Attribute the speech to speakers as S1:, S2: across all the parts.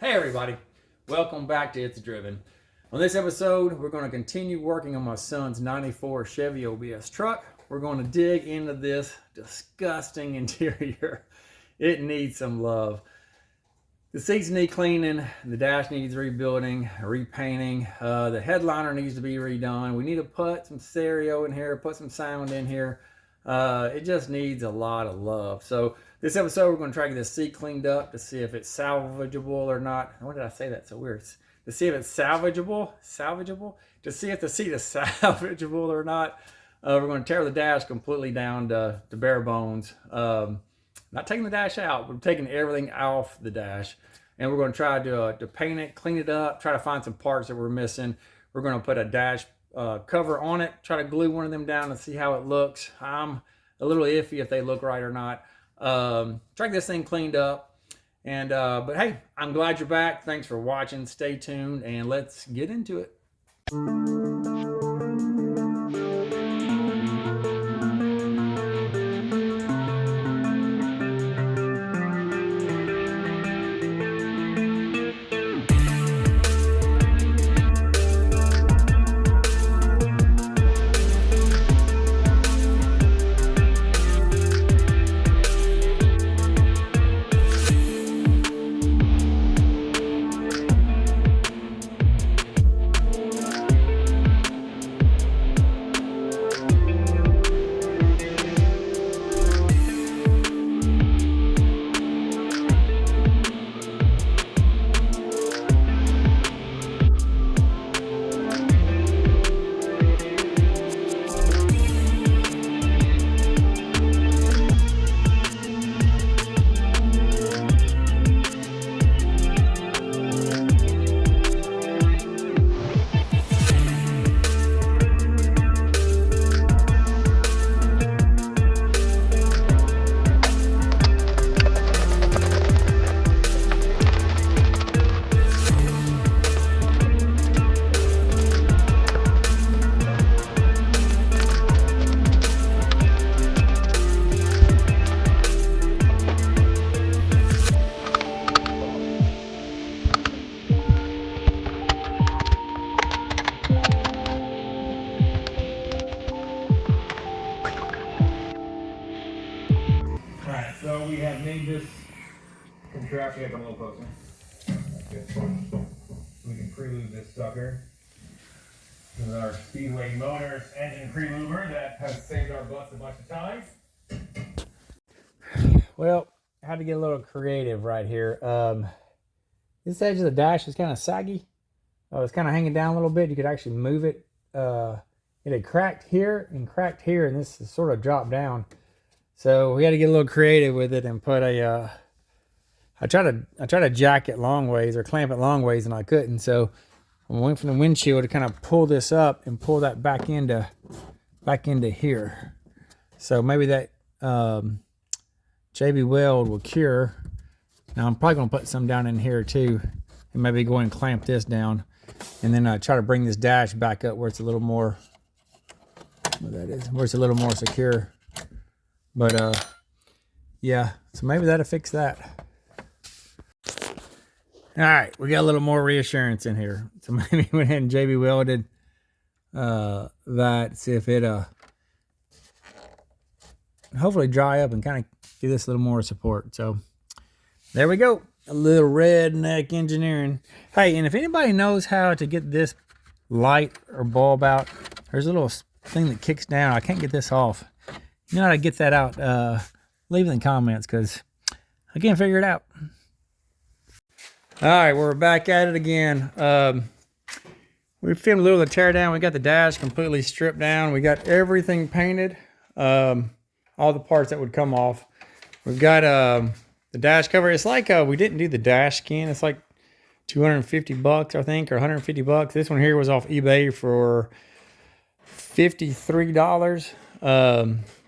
S1: Hey everybody, welcome back to It's Driven. On this episode, we're going to continue working on my son's 94 Chevy OBS truck. We're going to dig into this disgusting interior. It needs some love. The seats need cleaning, the dash needs rebuilding, repainting, the headliner needs to be redone. We need to put some stereo in here, put some sound in here. It just needs a lot of love. So this episode, we're going to try to get this seat cleaned up to see if it's salvageable or not. Why did I say that so weird? To see if it's salvageable, to see if the seat is salvageable or not. We're going to tear the dash completely down to bare bones. Not taking the dash out, but taking everything off the dash. And we're going to try to paint it, clean it up, try to find some parts that we're missing. We're going to put a dash cover on it, try to glue one of them down and see how it looks. I'm a little iffy if they look right or not. Try to get this thing cleaned up. And but hey, I'm glad you're back. Thanks for watching. Stay tuned and let's get into it. Alright, so we have made this contraption. Come a little closer. We can prelude this sucker. This is our Speedway Motors engine preluber that has saved our butts a bunch of times. Well, I had to get a little creative right here. This edge of the dash is kind of saggy. It's kind of hanging down a little bit. You could actually move it. It had cracked here, and this is sort of dropped down. So we had to get a little creative with it and put a, I tried to jack it long ways or clamp it long ways and I couldn't. So I went from the windshield to kind of pull this up and pull that back into here. So maybe that JB weld will cure. Now I'm probably going to put some down in here too and maybe go and clamp this down and then try to bring this dash back up where it's a little more, where it's a little more secure. But yeah, so maybe that'll fix that. All right, we got a little more reassurance in here. So maybe went ahead and JB welded that, see if it hopefully dry up and kind of give this a little more support. So there we go, a little redneck engineering. Hey, and if anybody knows how to get this light or bulb out, there's a little thing that kicks down. I can't get this off. You know how to get that out, leave it in the comments because I can't figure it out. All right, we're back at it again. We filmed a little of the tear down. We got the dash completely stripped down. We got everything painted, all the parts that would come off. We've got the dash cover. It's like we didn't do the dash skin. It's like $250, I think, or $150. This one here was off eBay for $53.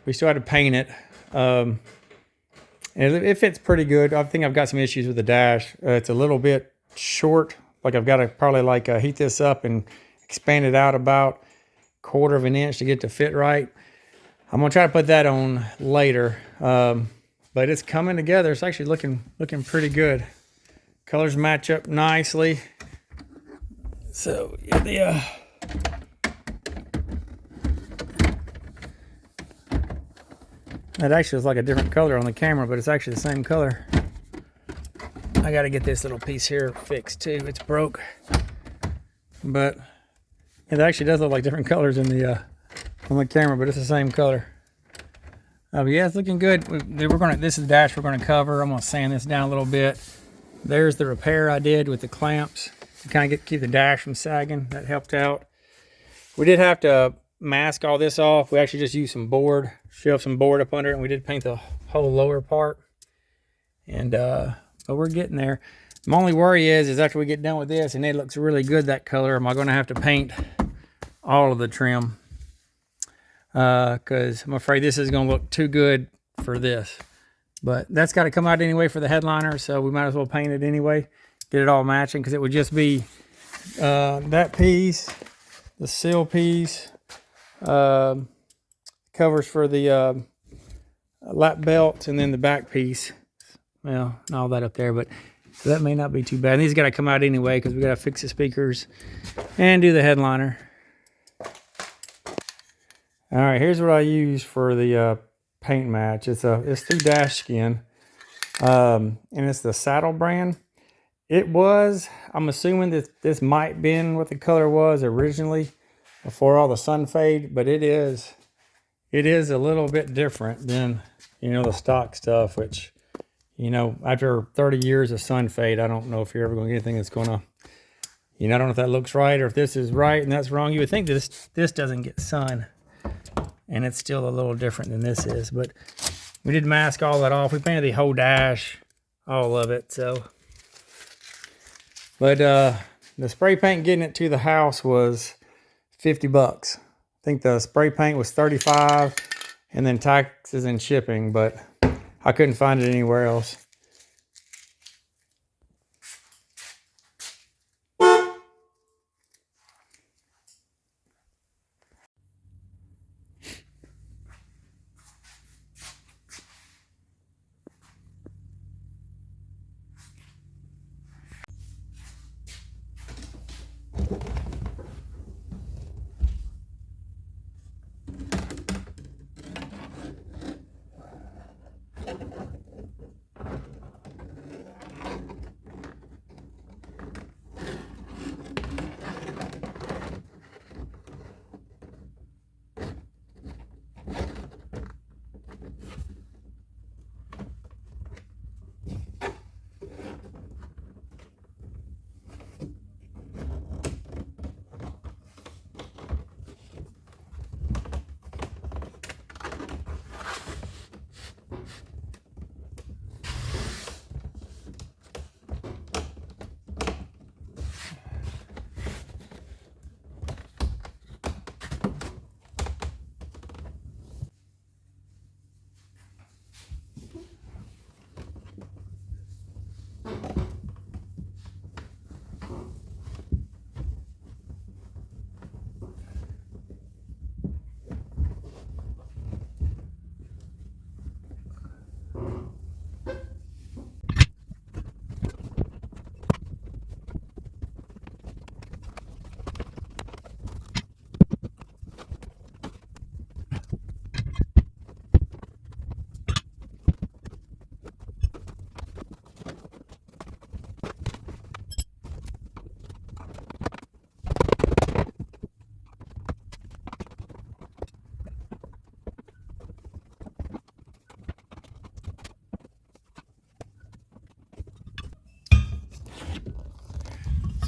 S1: We still had to paint it. And it fits pretty good. I think I've got some issues with the dash. It's a little bit short. Like I've got to probably heat this up and expand it out about 1/4 of an inch to get to fit right. I'm gonna try to put that on later. But it's coming together. It's actually looking pretty good. Colors match up nicely. So yeah, that actually is like a different color on the camera, but it's actually the same color. I got to get this little piece here fixed too. It's broke, but it actually does look like different colors in the on the camera, but it's the same color. But yeah, it's looking good. This is the dash we're gonna cover. I'm gonna sand this down a little bit. There's the repair I did with the clamps to kind of keep the dash from sagging. That helped out. We did have to mask all this off. We actually just used some board, shoved some board up under it, and we did paint the whole lower part. And but we're getting there. My only worry is after we get done with this and it looks really good, that color, am I going to have to paint all of the trim? Because I'm afraid this is going to look too good for this. But that's got to come out anyway for the headliner, so we might as well paint it anyway. Get it all matching, because it would just be that piece, the seal piece, covers for the lap belt, and then the back piece. Well, and all that up there, but so that may not be too bad. And these got to come out anyway, because we got to fix the speakers and do the headliner. All right, here's what I use for the paint match. It's through Dash Skin, and it's the Saddle brand. I'm assuming that this might have been what the color was originally before all the sun fade, but it is a little bit different than, the stock stuff, which, after 30 years of sun fade, I don't know if you're ever going to get anything that's going to, I don't know if that looks right or if this is right and that's wrong. You would think this doesn't get sun, and it's still a little different than this is, but we did mask all that off. We painted the whole dash, all of it, so. But the spray paint getting it to the house was $50. I think the spray paint was $35, and then taxes and shipping, but I couldn't find it anywhere else.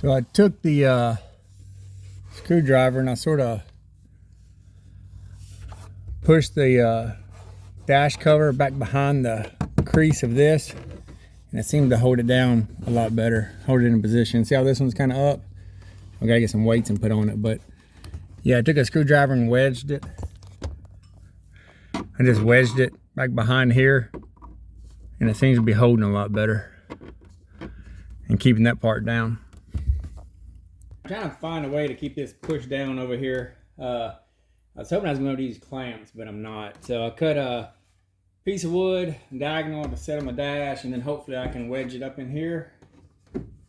S1: So I took the screwdriver and I sort of pushed the dash cover back behind the crease of this, and it seemed to hold it down a lot better, hold it in position. See how this one's kind of up? I gotta get some weights and put on it, but yeah, I took a screwdriver and wedged it. I just wedged it back behind here, and it seems to be holding a lot better and keeping that part down. I'm trying to find a way to keep this pushed down over here. I was hoping I was going to use clamps, but I'm not. So I cut a piece of wood diagonal to set on my dash, and then hopefully I can wedge it up in here.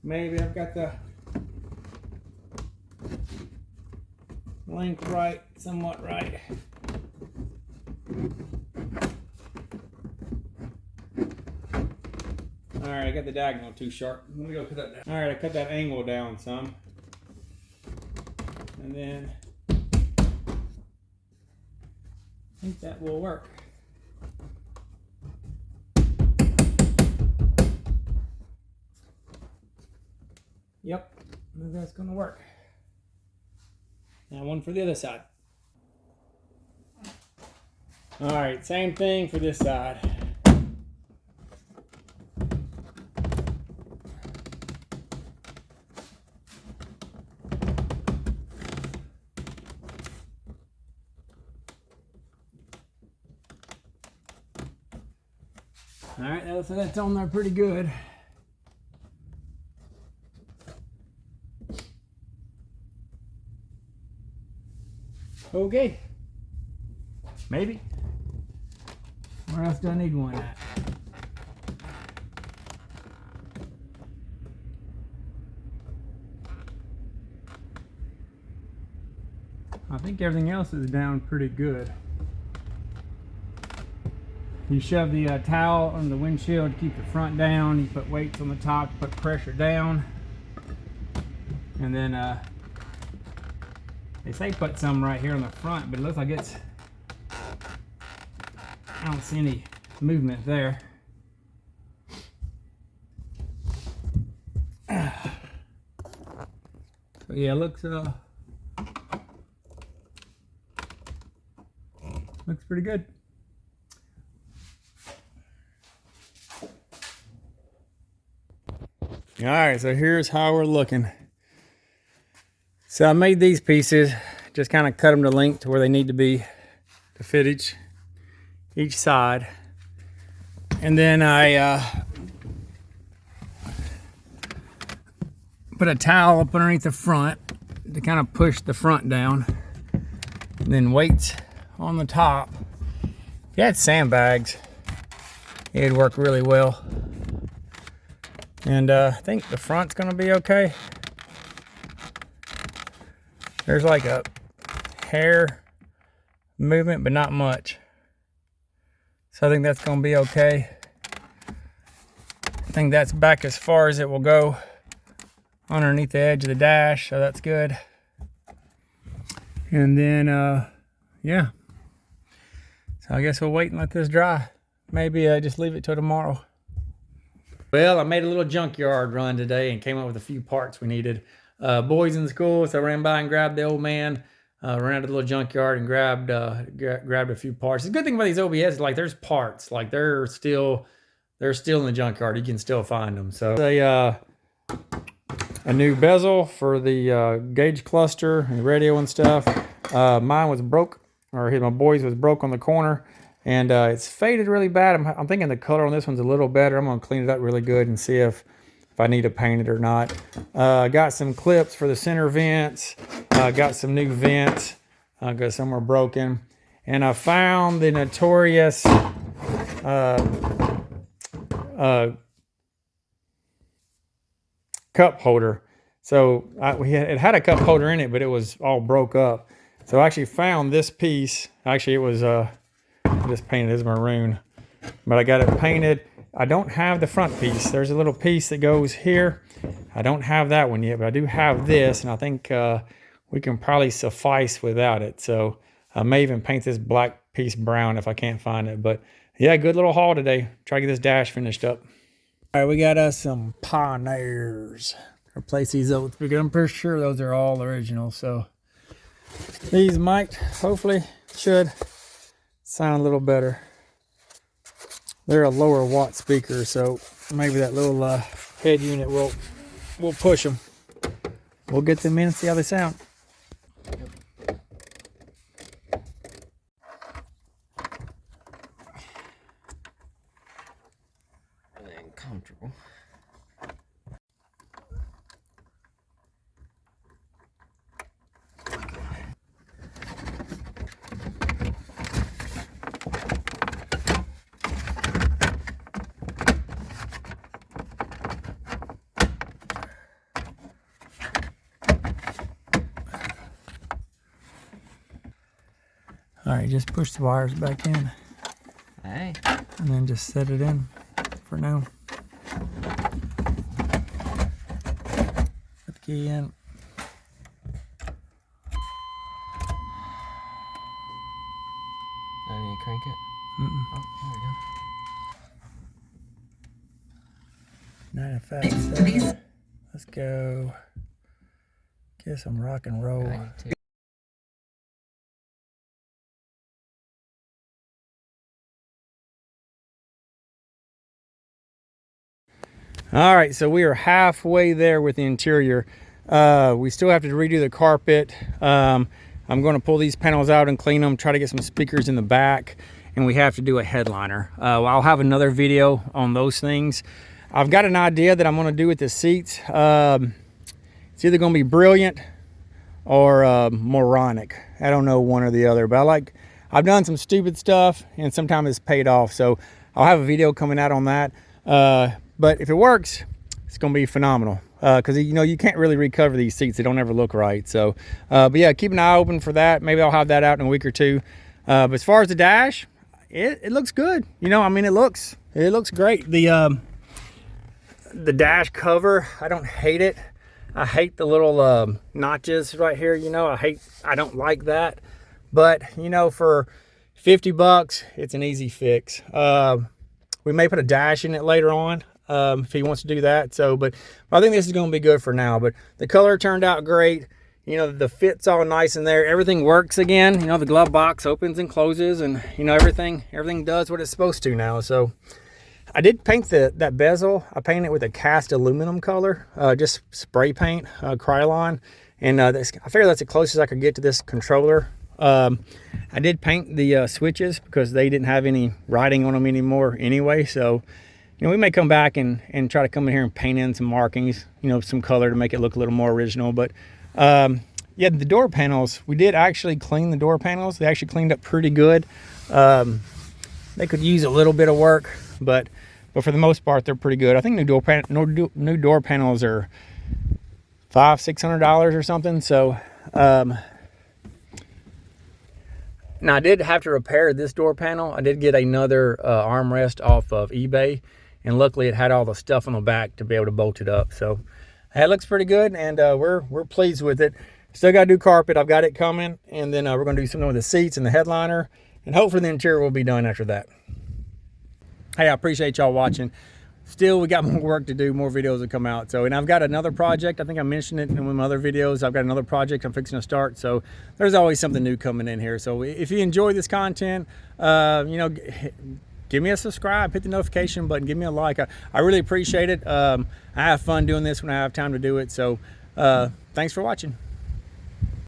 S1: maybe I've got the length right, somewhat right. Alright, I got the diagonal too sharp. Let me go cut that down. Alright, I cut that angle down some. And then I think that will work. Yep, that's gonna work. Now one for the other side. Alright, same thing for this side. Alright, so that's on there pretty good. Okay. Maybe. Where else do I need one at? I think everything else is down pretty good. You shove the towel on the windshield to keep the front down. You put weights on the top to put pressure down. And then they say put some right here on the front, but it looks like it's, I don't see any movement there. So yeah, it looks pretty good. All right, so here's how we're looking. So I made these pieces, just kind of cut them to length to where they need to be to fit each side. And then I put a towel up underneath the front to kind of push the front down. And then weights on the top. If you had sandbags, it'd work really well. And I think the front's gonna be okay. There's like a hair movement, but not much. So I think that's gonna be okay. I think that's back as far as it will go underneath the edge of the dash, so that's good. And then, yeah. So I guess we'll wait and let this dry. Maybe just leave it till tomorrow. Well, I made a little junkyard run today and came up with a few parts we needed. Boys in school, so I ran by and grabbed the old man, ran out to the little junkyard and grabbed a few parts. The good thing about these OBS is like there's parts, like they're still in the junkyard. You can still find them. So a new bezel for the gauge cluster and the radio and stuff. Mine was broke, or my boy's was broke on the corner. And it's faded really bad. I'm thinking the color on this one's a little better. I'm gonna clean it up really good and see if I need to paint it or not. Got some clips for the center vents. Got some new vents because some were broken. And I found the notorious cup holder. So it had a cup holder in it, but it was all broke up. So I actually found this piece. Actually, it was just painted as maroon, but I got it painted. I don't have the front piece. There's a little piece that goes here. I don't have that one yet, but I do have this, and I think we can probably suffice without it. So I may even paint this black piece brown if I can't find it. But yeah, good little haul today. Try to get this dash finished up. All right, we got us some Pioneers. Replace these oats because I'm pretty sure those are all original. So these might, hopefully, should sound a little better. They're a lower watt speaker, so maybe that little head unit will push them. We'll get them in and see how they sound. And comfortable. All right, just push the wires back in.
S2: Hey.
S1: And then just set it in for now. Put the key in.
S2: I need to crank it. Oh, there we go.
S1: Not a fast set. Let's go. Get some rock and roll. All right, so we are halfway there with the interior. We still have to redo the carpet. I'm going to pull these panels out and clean them, try to get some speakers in the back, and we have to do a headliner. I'll have another video on those things. I've got an idea that I'm going to do with the seats. It's either going to be brilliant or moronic. I don't know, one or the other, but I've done some stupid stuff and sometimes it's paid off. So I'll have a video coming out on that. But if it works, it's going to be phenomenal. Because you can't really recover these seats. They don't ever look right. So, but yeah, keep an eye open for that. Maybe I'll have that out in a week or two. But as far as the dash, it looks good. I mean, it looks great. The dash cover, I don't hate it. I hate the little notches right here. I don't like that. But for $50, it's an easy fix. We may put a dash in it later on. If he wants to do that. But I think this is going to be good for now. But the color turned out great. The fit's all nice in there. Everything works again. The glove box opens and closes, and everything does what it's supposed to now. So I did paint that bezel. I painted it with a cast aluminum color, just spray paint, Krylon, and I figured that's the closest I could get to this controller. I did paint the switches because they didn't have any writing on them anymore anyway. So we may come back and try to come in here and paint in some markings, some color to make it look a little more original. But yeah, the door panels, we did actually clean the door panels. They actually cleaned up pretty good. They could use a little bit of work, but for the most part, they're pretty good. I think new door panels are $500-600 or something. So now I did have to repair this door panel. I did get another armrest off of eBay. And luckily it had all the stuff on the back to be able to bolt it up. So it looks pretty good, and we're pleased with it. Still got to do carpet. I've got it coming. And then we're going to do something with the seats and the headliner. And hopefully the interior will be done after that. Hey, I appreciate y'all watching. Still, we got more work to do. More videos will come out. And I've got another project. I think I mentioned it in one of my other videos. I've got another project I'm fixing to start. So there's always something new coming in here. So if you enjoy this content, give me a subscribe, hit the notification button, give me a like. I really appreciate it. I have fun doing this when I have time to do it. So thanks for watching.